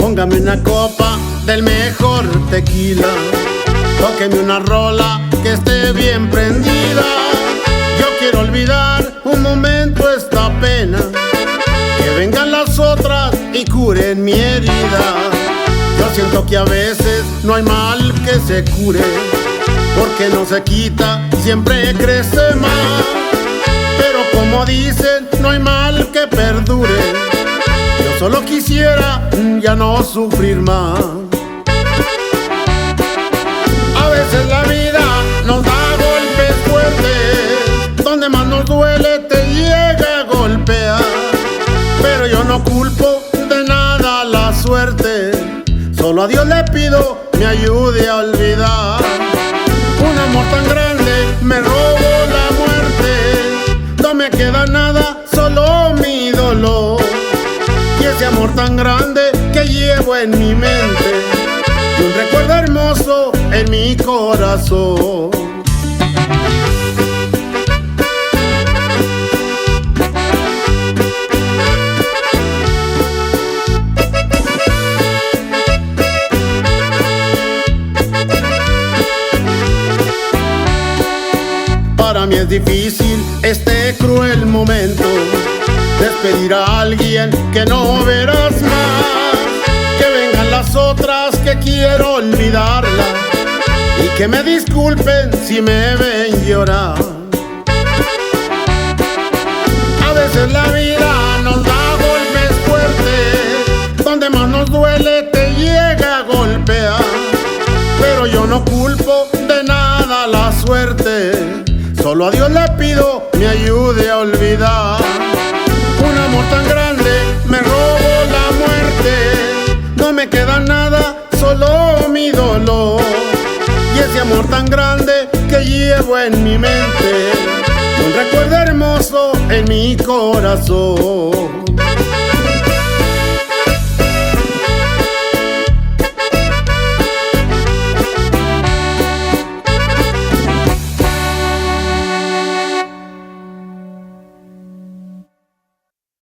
Póngame una copa del mejor tequila, tóqueme una rola que esté bien prendida. Yo quiero olvidar un momento esta pena, que vengan las otras y curen mi herida. Yo siento que a veces no hay mal que se cure, porque no se quita, siempre crece más. Pero como dicen, no hay mal que perdure. Yo solo quisiera ya no sufrir más. A veces la vida nos da golpes fuertes, donde más nos duele te llega a golpear. Pero yo no culpo de nada la suerte, solo a Dios le pido me ayude a olvidar. Un amor tan grande me robó la muerte, no me queda nada, solo mi dolor. Y ese amor tan grande que llevo en mi mente, y un recuerdo hermoso en mi corazón. Para mí es difícil este cruel momento, despedir a alguien que no verás más. Que vengan las otras que quiero olvidarla, y que me disculpen si me ven llorar. A veces la vida nos da golpes fuertes, donde más nos duele te llega a golpear. Pero yo no culpo de nada la suerte, solo a Dios le pido me ayude a olvidar. Un amor tan grande me robó la muerte, no me queda nada, solo mi dolor. Y ese amor tan grande que llevo en mi mente, un recuerdo hermoso en mi corazón.